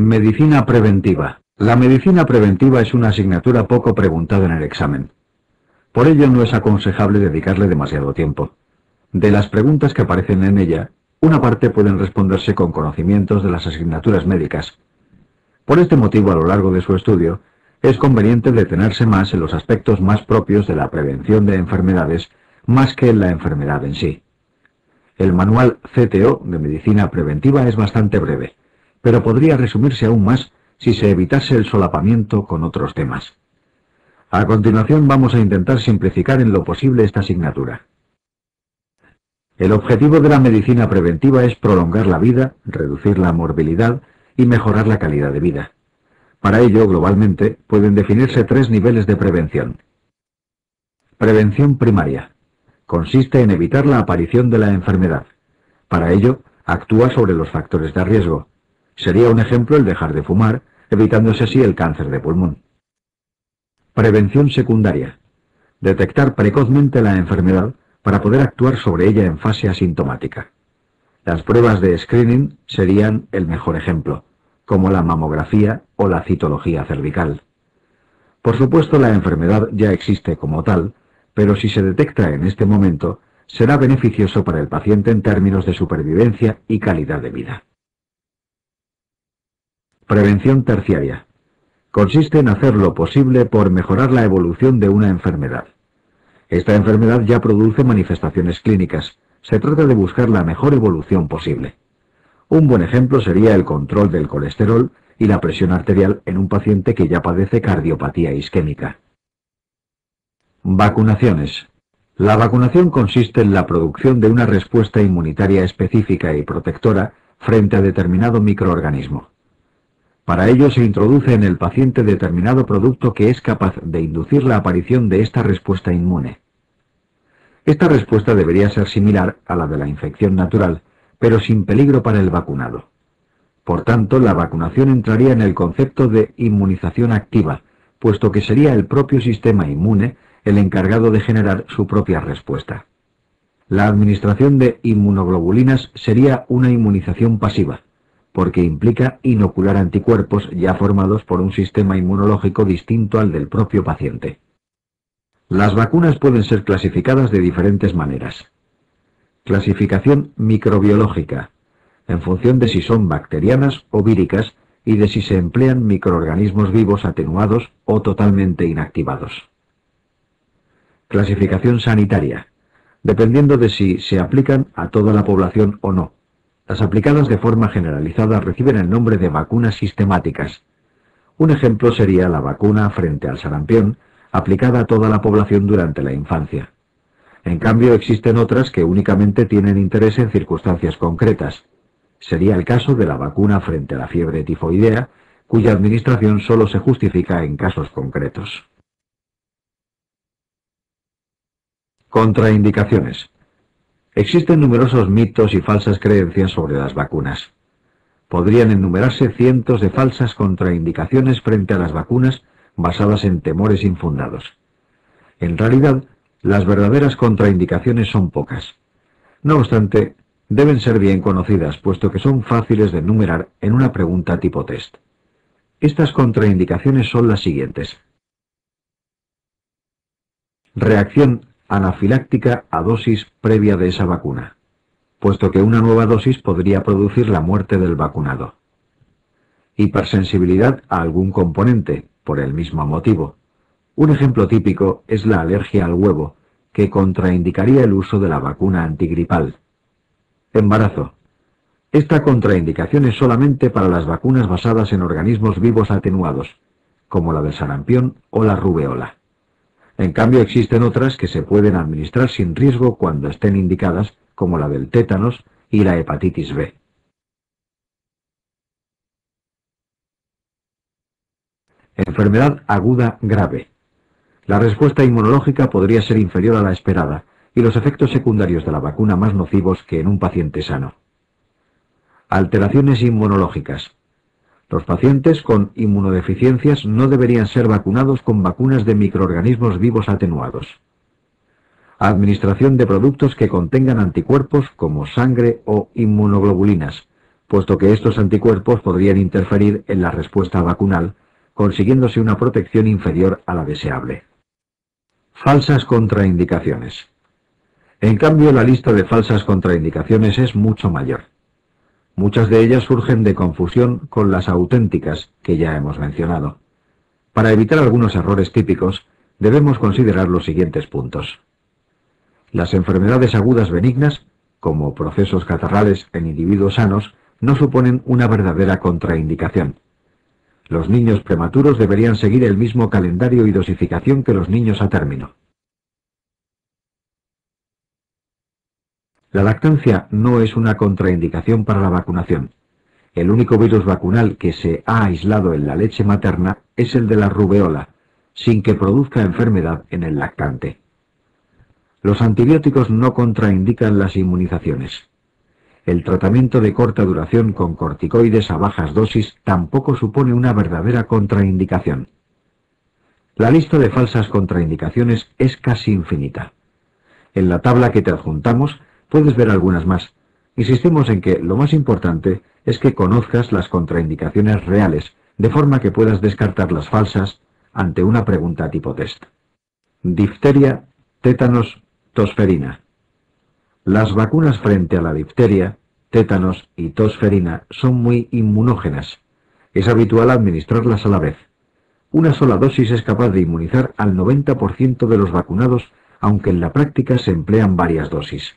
Medicina preventiva. La medicina preventiva es una asignatura poco preguntada en el examen. Por ello no es aconsejable dedicarle demasiado tiempo. De las preguntas que aparecen en ella, una parte pueden responderse con conocimientos de las asignaturas médicas. Por este motivo, a lo largo de su estudio, es conveniente detenerse más en los aspectos más propios de la prevención de enfermedades, más que en la enfermedad en sí. El manual CTO de medicina preventiva es bastante breve, pero podría resumirse aún más si se evitase el solapamiento con otros temas. A continuación vamos a intentar simplificar en lo posible esta asignatura. El objetivo de la medicina preventiva es prolongar la vida, reducir la morbilidad y mejorar la calidad de vida. Para ello, globalmente, pueden definirse 3 niveles de prevención. Prevención primaria. Consiste en evitar la aparición de la enfermedad. Para ello, actúa sobre los factores de riesgo. Sería un ejemplo el dejar de fumar, evitándose así el cáncer de pulmón. Prevención secundaria. Detectar precozmente la enfermedad para poder actuar sobre ella en fase asintomática. Las pruebas de screening serían el mejor ejemplo, como la mamografía o la citología cervical. Por supuesto, la enfermedad ya existe como tal, pero si se detecta en este momento, será beneficioso para el paciente en términos de supervivencia y calidad de vida. Prevención terciaria. Consiste en hacer lo posible por mejorar la evolución de una enfermedad. Esta enfermedad ya produce manifestaciones clínicas. Se trata de buscar la mejor evolución posible. Un buen ejemplo sería el control del colesterol y la presión arterial en un paciente que ya padece cardiopatía isquémica. Vacunaciones. La vacunación consiste en la producción de una respuesta inmunitaria específica y protectora frente a determinado microorganismo. Para ello se introduce en el paciente determinado producto que es capaz de inducir la aparición de esta respuesta inmune. Esta respuesta debería ser similar a la de la infección natural, pero sin peligro para el vacunado. Por tanto, la vacunación entraría en el concepto de inmunización activa, puesto que sería el propio sistema inmune el encargado de generar su propia respuesta. La administración de inmunoglobulinas sería una inmunización pasiva, porque implica inocular anticuerpos ya formados por un sistema inmunológico distinto al del propio paciente. Las vacunas pueden ser clasificadas de diferentes maneras. Clasificación microbiológica, en función de si son bacterianas o víricas y de si se emplean microorganismos vivos atenuados o totalmente inactivados. Clasificación sanitaria, dependiendo de si se aplican a toda la población o no. Las aplicadas de forma generalizada reciben el nombre de vacunas sistemáticas. Un ejemplo sería la vacuna frente al sarampión, aplicada a toda la población durante la infancia. En cambio, existen otras que únicamente tienen interés en circunstancias concretas. Sería el caso de la vacuna frente a la fiebre tifoidea, cuya administración solo se justifica en casos concretos. Contraindicaciones. Existen numerosos mitos y falsas creencias sobre las vacunas. Podrían enumerarse cientos de falsas contraindicaciones frente a las vacunas basadas en temores infundados. En realidad, las verdaderas contraindicaciones son pocas. No obstante, deben ser bien conocidas, puesto que son fáciles de enumerar en una pregunta tipo test. Estas contraindicaciones son las siguientes. Reacción anafiláctica a dosis previa de esa vacuna, puesto que una nueva dosis podría producir la muerte del vacunado. Hipersensibilidad a algún componente, por el mismo motivo. Un ejemplo típico es la alergia al huevo, que contraindicaría el uso de la vacuna antigripal. Embarazo. Esta contraindicación es solamente para las vacunas basadas en organismos vivos atenuados, como la del sarampión o la rubeola. En cambio, existen otras que se pueden administrar sin riesgo cuando estén indicadas, como la del tétanos y la hepatitis B. Enfermedad aguda grave. La respuesta inmunológica podría ser inferior a la esperada y los efectos secundarios de la vacuna más nocivos que en un paciente sano. Alteraciones inmunológicas. Los pacientes con inmunodeficiencias no deberían ser vacunados con vacunas de microorganismos vivos atenuados. Administración de productos que contengan anticuerpos como sangre o inmunoglobulinas, puesto que estos anticuerpos podrían interferir en la respuesta vacunal, consiguiéndose una protección inferior a la deseable. Falsas contraindicaciones. En cambio, la lista de falsas contraindicaciones es mucho mayor. Muchas de ellas surgen de confusión con las auténticas que ya hemos mencionado. Para evitar algunos errores típicos, debemos considerar los siguientes puntos. Las enfermedades agudas benignas, como procesos catarrales en individuos sanos, no suponen una verdadera contraindicación. Los niños prematuros deberían seguir el mismo calendario y dosificación que los niños a término. La lactancia no es una contraindicación para la vacunación. El único virus vacunal que se ha aislado en la leche materna es el de la rubeola, sin que produzca enfermedad en el lactante. Los antibióticos no contraindican las inmunizaciones. El tratamiento de corta duración con corticoides a bajas dosis tampoco supone una verdadera contraindicación. La lista de falsas contraindicaciones es casi infinita. En la tabla que te adjuntamos puedes ver algunas más. Insistimos en que lo más importante es que conozcas las contraindicaciones reales, de forma que puedas descartar las falsas ante una pregunta tipo test. Difteria, tétanos, tosferina. Las vacunas frente a la difteria, tétanos y tosferina son muy inmunógenas. Es habitual administrarlas a la vez. Una sola dosis es capaz de inmunizar al 90% de los vacunados, aunque en la práctica se emplean varias dosis.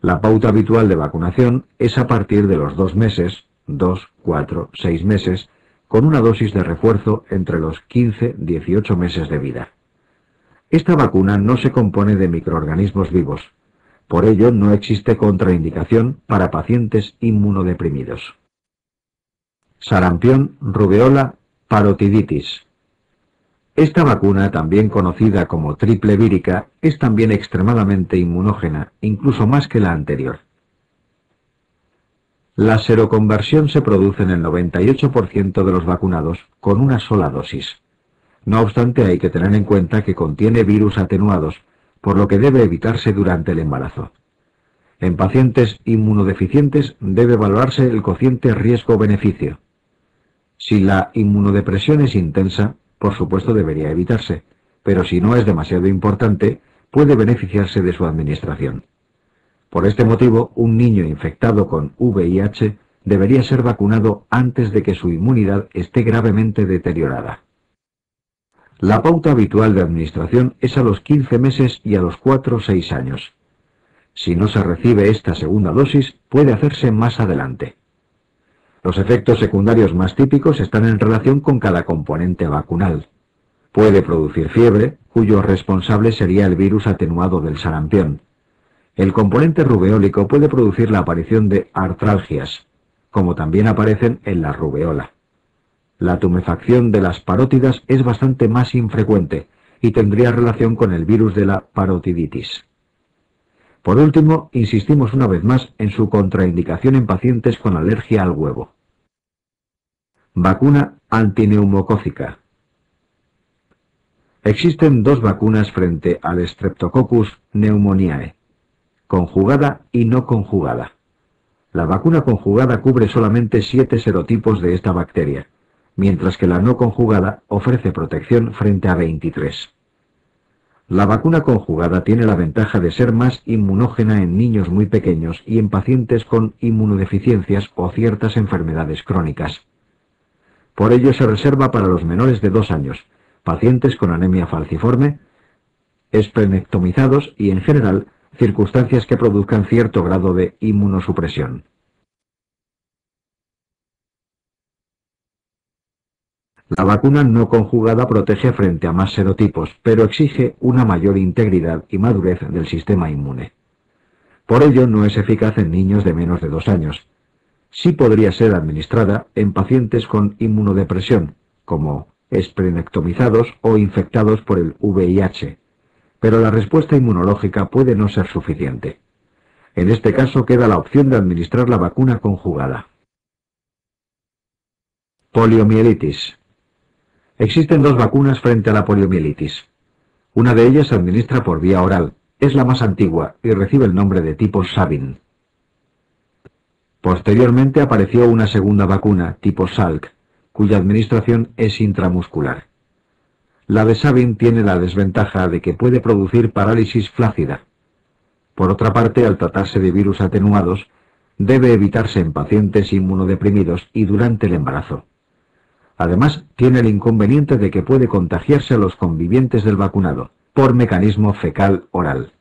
La pauta habitual de vacunación es a partir de los 2 meses, 2, 4, 6 meses, con una dosis de refuerzo entre los 15 y 18 meses de vida. Esta vacuna no se compone de microorganismos vivos. Por ello, no existe contraindicación para pacientes inmunodeprimidos. Sarampión, rubeola, parotiditis. Esta vacuna, también conocida como triple vírica, es también extremadamente inmunógena, incluso más que la anterior. La seroconversión se produce en el 98% de los vacunados con una sola dosis. No obstante, hay que tener en cuenta que contiene virus atenuados, por lo que debe evitarse durante el embarazo. En pacientes inmunodeficientes debe valorarse el cociente riesgo-beneficio. Si la inmunodepresión es intensa, por supuesto debería evitarse, pero si no es demasiado importante, puede beneficiarse de su administración. Por este motivo, un niño infectado con VIH debería ser vacunado antes de que su inmunidad esté gravemente deteriorada. La pauta habitual de administración es a los 15 meses y a los 4 o 6 años. Si no se recibe esta segunda dosis, puede hacerse más adelante. Los efectos secundarios más típicos están en relación con cada componente vacunal. Puede producir fiebre, cuyo responsable sería el virus atenuado del sarampión. El componente rubeólico puede producir la aparición de artralgias, como también aparecen en la rubeola. La tumefacción de las parótidas es bastante más infrecuente y tendría relación con el virus de la parotiditis. Por último, insistimos una vez más en su contraindicación en pacientes con alergia al huevo. Vacuna antineumocócica. Existen 2 vacunas frente al Streptococcus pneumoniae, conjugada y no conjugada. La vacuna conjugada cubre solamente 7 serotipos de esta bacteria, mientras que la no conjugada ofrece protección frente a 23. La vacuna conjugada tiene la ventaja de ser más inmunógena en niños muy pequeños y en pacientes con inmunodeficiencias o ciertas enfermedades crónicas. Por ello se reserva para los menores de 2 años, pacientes con anemia falciforme, esplenectomizados y, en general, circunstancias que produzcan cierto grado de inmunosupresión. La vacuna no conjugada protege frente a más serotipos, pero exige una mayor integridad y madurez del sistema inmune. Por ello no es eficaz en niños de menos de 2 años. Sí podría ser administrada en pacientes con inmunodepresión, como esplenectomizados o infectados por el VIH, pero la respuesta inmunológica puede no ser suficiente. En este caso queda la opción de administrar la vacuna conjugada. Poliomielitis. Existen 2 vacunas frente a la poliomielitis. Una de ellas se administra por vía oral, es la más antigua y recibe el nombre de tipo Sabin. Posteriormente apareció una segunda vacuna, tipo Salk, cuya administración es intramuscular. La de Sabin tiene la desventaja de que puede producir parálisis flácida. Por otra parte, al tratarse de virus atenuados, debe evitarse en pacientes inmunodeprimidos y durante el embarazo. Además, tiene el inconveniente de que puede contagiarse a los convivientes del vacunado, por mecanismo fecal-oral.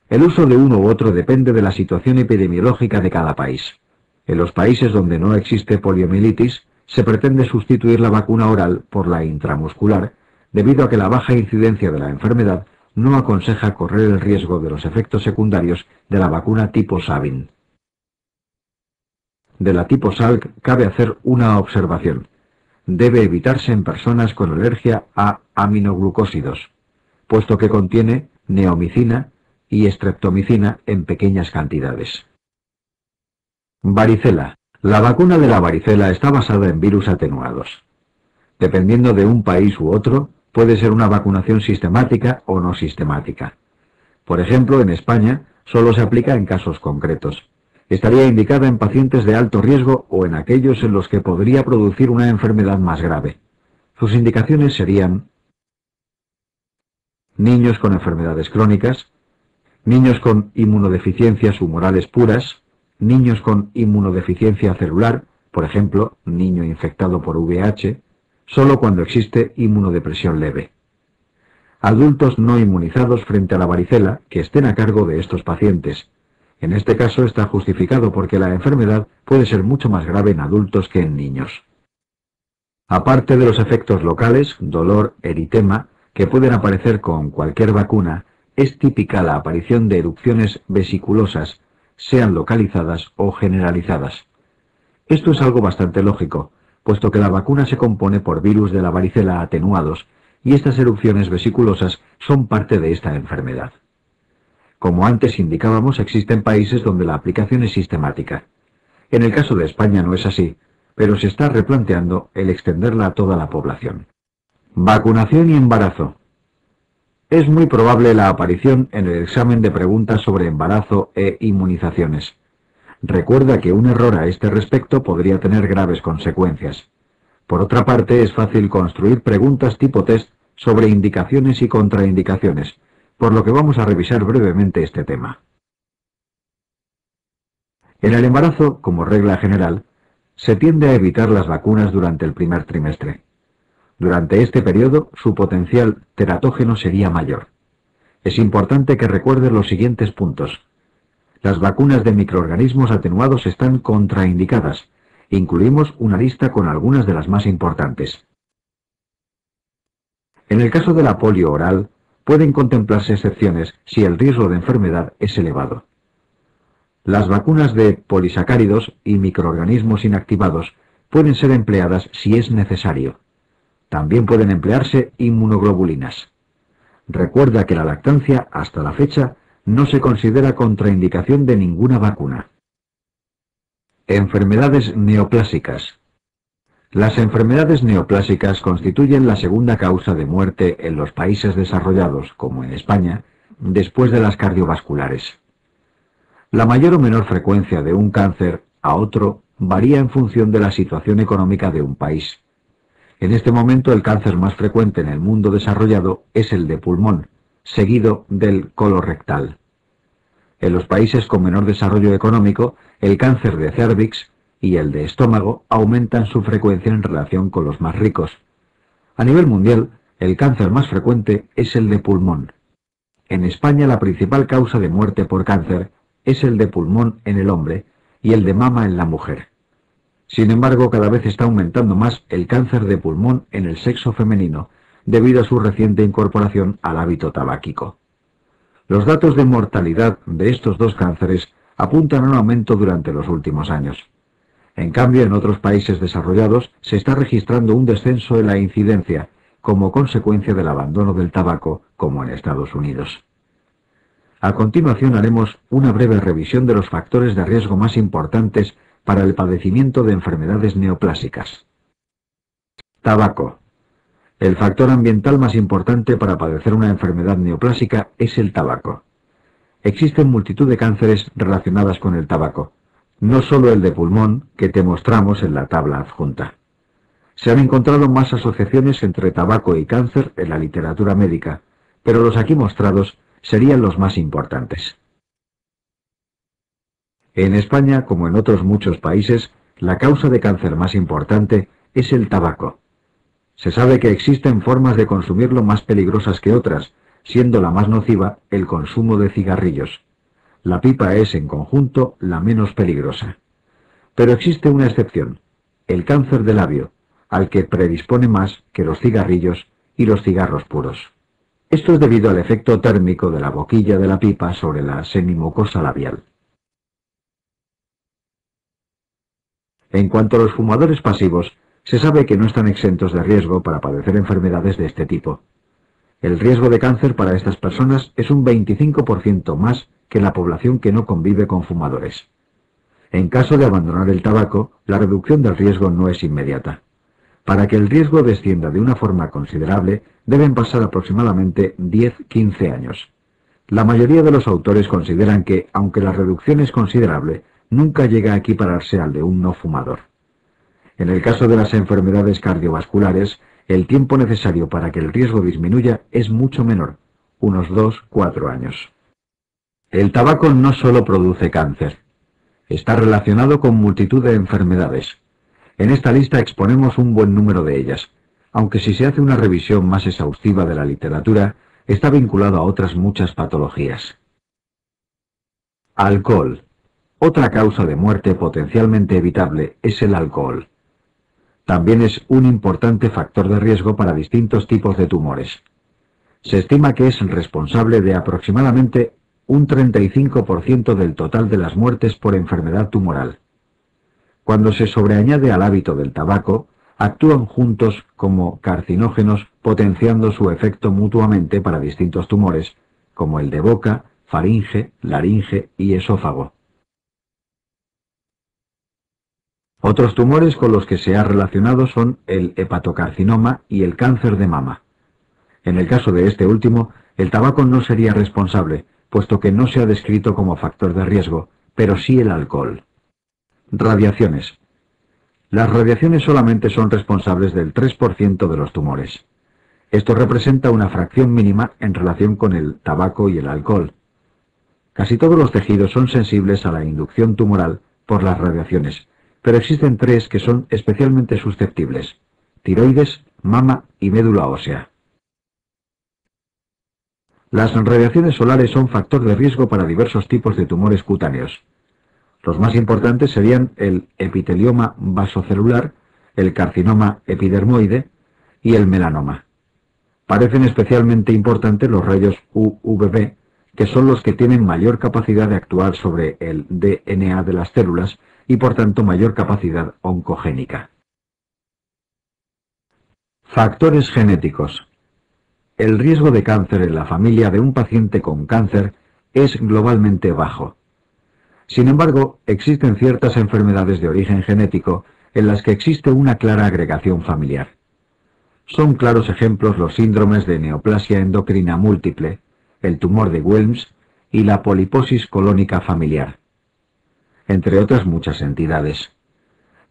El uso de uno u otro depende de la situación epidemiológica de cada país. En los países donde no existe poliomielitis, se pretende sustituir la vacuna oral por la intramuscular, debido a que la baja incidencia de la enfermedad no aconseja correr el riesgo de los efectos secundarios de la vacuna tipo Sabin. De la tipo Salk cabe hacer una observación. Debe evitarse en personas con alergia a aminoglucósidos, puesto que contiene neomicina y streptomicina en pequeñas cantidades. Varicela. La vacuna de la varicela está basada en virus atenuados. Dependiendo de un país u otro, puede ser una vacunación sistemática o no sistemática. Por ejemplo, en España solo se aplica en casos concretos. Estaría indicada en pacientes de alto riesgo o en aquellos en los que podría producir una enfermedad más grave. Sus indicaciones serían niños con enfermedades crónicas, niños con inmunodeficiencias humorales puras, niños con inmunodeficiencia celular, por ejemplo, niño infectado por VIH, solo cuando existe inmunodepresión leve. Adultos no inmunizados frente a la varicela que estén a cargo de estos pacientes. En este caso está justificado porque la enfermedad puede ser mucho más grave en adultos que en niños. Aparte de los efectos locales, dolor, eritema, que pueden aparecer con cualquier vacuna, es típica la aparición de erupciones vesiculosas, sean localizadas o generalizadas. Esto es algo bastante lógico, puesto que la vacuna se compone por virus de la varicela atenuados, y estas erupciones vesiculosas son parte de esta enfermedad. Como antes indicábamos, existen países donde la aplicación es sistemática. En el caso de España no es así, pero se está replanteando el extenderla a toda la población. Vacunación y embarazo. Es muy probable la aparición en el examen de preguntas sobre embarazo e inmunizaciones. Recuerda que un error a este respecto podría tener graves consecuencias. Por otra parte, es fácil construir preguntas tipo test sobre indicaciones y contraindicaciones, por lo que vamos a revisar brevemente este tema. En el embarazo, como regla general, se tiende a evitar las vacunas durante el primer trimestre. Durante este periodo, su potencial teratógeno sería mayor. Es importante que recuerdes los siguientes puntos. Las vacunas de microorganismos atenuados están contraindicadas. Incluimos una lista con algunas de las más importantes. En el caso de la polio oral, pueden contemplarse excepciones si el riesgo de enfermedad es elevado. Las vacunas de polisacáridos y microorganismos inactivados pueden ser empleadas si es necesario. También pueden emplearse inmunoglobulinas. Recuerda que la lactancia, hasta la fecha, no se considera contraindicación de ninguna vacuna. Enfermedades neoplásicas. Las enfermedades neoplásicas constituyen la segunda causa de muerte en los países desarrollados, como en España, después de las cardiovasculares. La mayor o menor frecuencia de un cáncer a otro varía en función de la situación económica de un país. En este momento el cáncer más frecuente en el mundo desarrollado es el de pulmón, seguido del colorectal. En los países con menor desarrollo económico, el cáncer de cérvix y el de estómago aumentan su frecuencia en relación con los más ricos. A nivel mundial, el cáncer más frecuente es el de pulmón. En España la principal causa de muerte por cáncer es el de pulmón en el hombre y el de mama en la mujer. Sin embargo, cada vez está aumentando más el cáncer de pulmón en el sexo femenino, debido a su reciente incorporación al hábito tabáquico. Los datos de mortalidad de estos dos cánceres apuntan a un aumento durante los últimos años. En cambio, en otros países desarrollados se está registrando un descenso en la incidencia como consecuencia del abandono del tabaco, como en Estados Unidos. A continuación haremos una breve revisión de los factores de riesgo más importantes para el padecimiento de enfermedades neoplásicas. Tabaco. El factor ambiental más importante para padecer una enfermedad neoplásica es el tabaco. Existen multitud de cánceres relacionadas con el tabaco, no solo el de pulmón que te mostramos en la tabla adjunta. Se han encontrado más asociaciones entre tabaco y cáncer en la literatura médica, pero los aquí mostrados serían los más importantes. En España, como en otros muchos países, la causa de cáncer más importante es el tabaco. Se sabe que existen formas de consumirlo más peligrosas que otras, siendo la más nociva el consumo de cigarrillos. La pipa es, en conjunto, la menos peligrosa. Pero existe una excepción, el cáncer de labio, al que predispone más que los cigarrillos y los cigarros puros. Esto es debido al efecto térmico de la boquilla de la pipa sobre la semimucosa labial. En cuanto a los fumadores pasivos, se sabe que no están exentos de riesgo para padecer enfermedades de este tipo. El riesgo de cáncer para estas personas es un 25% más que la población que no convive con fumadores. En caso de abandonar el tabaco, la reducción del riesgo no es inmediata. Para que el riesgo descienda de una forma considerable, deben pasar aproximadamente 10-15 años. La mayoría de los autores consideran que, aunque la reducción es considerable, nunca llega a equipararse al de un no fumador. En el caso de las enfermedades cardiovasculares, el tiempo necesario para que el riesgo disminuya es mucho menor, unos 2-4 años. El tabaco no solo produce cáncer. Está relacionado con multitud de enfermedades. En esta lista exponemos un buen número de ellas, aunque si se hace una revisión más exhaustiva de la literatura, está vinculado a otras muchas patologías. Alcohol. Otra causa de muerte potencialmente evitable es el alcohol. También es un importante factor de riesgo para distintos tipos de tumores. Se estima que es responsable de aproximadamente un 35% del total de las muertes por enfermedad tumoral. Cuando se sobreañade al hábito del tabaco, actúan juntos como carcinógenos, potenciando su efecto mutuamente para distintos tumores, como el de boca, faringe, laringe y esófago. Otros tumores con los que se ha relacionado son el hepatocarcinoma y el cáncer de mama. En el caso de este último, el tabaco no sería responsable, puesto que no se ha descrito como factor de riesgo, pero sí el alcohol. Radiaciones. Las radiaciones solamente son responsables del 3% de los tumores. Esto representa una fracción mínima en relación con el tabaco y el alcohol. Casi todos los tejidos son sensibles a la inducción tumoral por las radiaciones, pero existen tres que son especialmente susceptibles: tiroides, mama y médula ósea. Las radiaciones solares son factor de riesgo para diversos tipos de tumores cutáneos. Los más importantes serían el epitelioma vasocelular, el carcinoma epidermoide y el melanoma. Parecen especialmente importantes los rayos UVB, que son los que tienen mayor capacidad de actuar sobre el DNA de las células y por tanto mayor capacidad oncogénica. Factores genéticos. El riesgo de cáncer en la familia de un paciente con cáncer es globalmente bajo. Sin embargo, existen ciertas enfermedades de origen genético en las que existe una clara agregación familiar. Son claros ejemplos los síndromes de neoplasia endocrina múltiple, el tumor de Wilms y la poliposis colónica familiar, entre otras muchas entidades.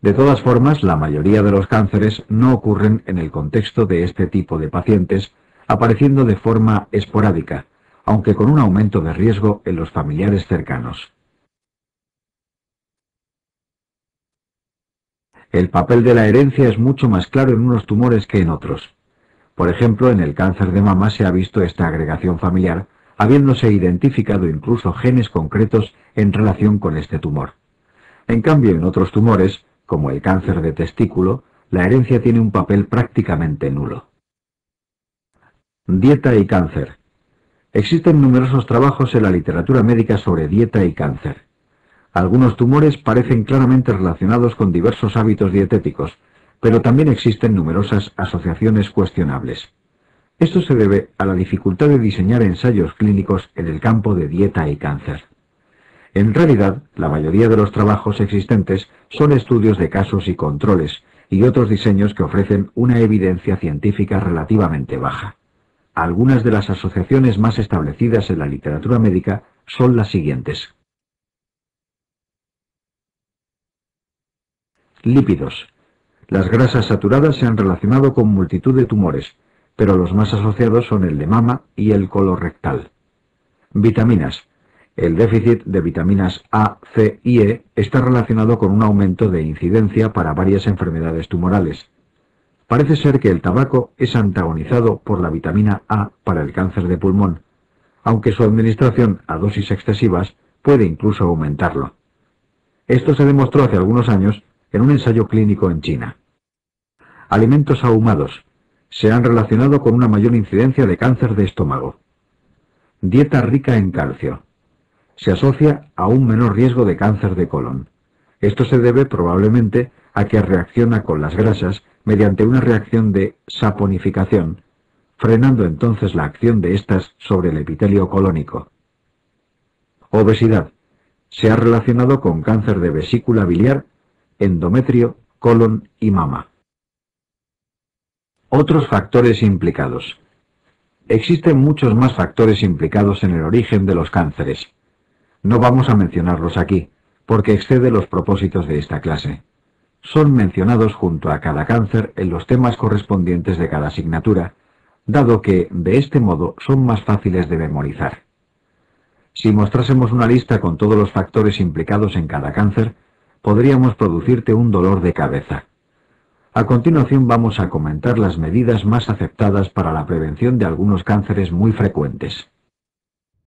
De todas formas, la mayoría de los cánceres no ocurren en el contexto de este tipo de pacientes, apareciendo de forma esporádica, aunque con un aumento de riesgo en los familiares cercanos. El papel de la herencia es mucho más claro en unos tumores que en otros. Por ejemplo, en el cáncer de mama se ha visto esta agregación familiar, habiéndose identificado incluso genes concretos en relación con este tumor. En cambio, en otros tumores, como el cáncer de testículo, la herencia tiene un papel prácticamente nulo. Dieta y cáncer. Existen numerosos trabajos en la literatura médica sobre dieta y cáncer. Algunos tumores parecen claramente relacionados con diversos hábitos dietéticos, pero también existen numerosas asociaciones cuestionables. Esto se debe a la dificultad de diseñar ensayos clínicos en el campo de dieta y cáncer. En realidad, la mayoría de los trabajos existentes son estudios de casos y controles, y otros diseños que ofrecen una evidencia científica relativamente baja. algunas de las asociaciones más establecidas en la literatura médica son las siguientes. Lípidos. Las grasas saturadas se han relacionado con multitud de tumores, pero los más asociados son el de mama y el colorectal. Vitaminas. El déficit de vitaminas A, C y E está relacionado con un aumento de incidencia para varias enfermedades tumorales. Parece ser que el tabaco es antagonizado por la vitamina A para el cáncer de pulmón, aunque su administración a dosis excesivas puede incluso aumentarlo. Esto se demostró hace algunos años en un ensayo clínico en China. Alimentos ahumados. Se han relacionado con una mayor incidencia de cáncer de estómago. Dieta rica en calcio. Se asocia a un menor riesgo de cáncer de colon. Esto se debe probablemente a que reacciona con las grasas mediante una reacción de saponificación, frenando entonces la acción de estas sobre el epitelio colónico. Obesidad. Se ha relacionado con cáncer de vesícula biliar, endometrio, colon y mama. Otros factores implicados. Existen muchos más factores implicados en el origen de los cánceres. No vamos a mencionarlos aquí, porque excede los propósitos de esta clase. Son mencionados junto a cada cáncer en los temas correspondientes de cada asignatura, dado que, de este modo, son más fáciles de memorizar. Si mostrásemos una lista con todos los factores implicados en cada cáncer, podríamos producirte un dolor de cabeza. A continuación vamos a comentar las medidas más aceptadas para la prevención de algunos cánceres muy frecuentes.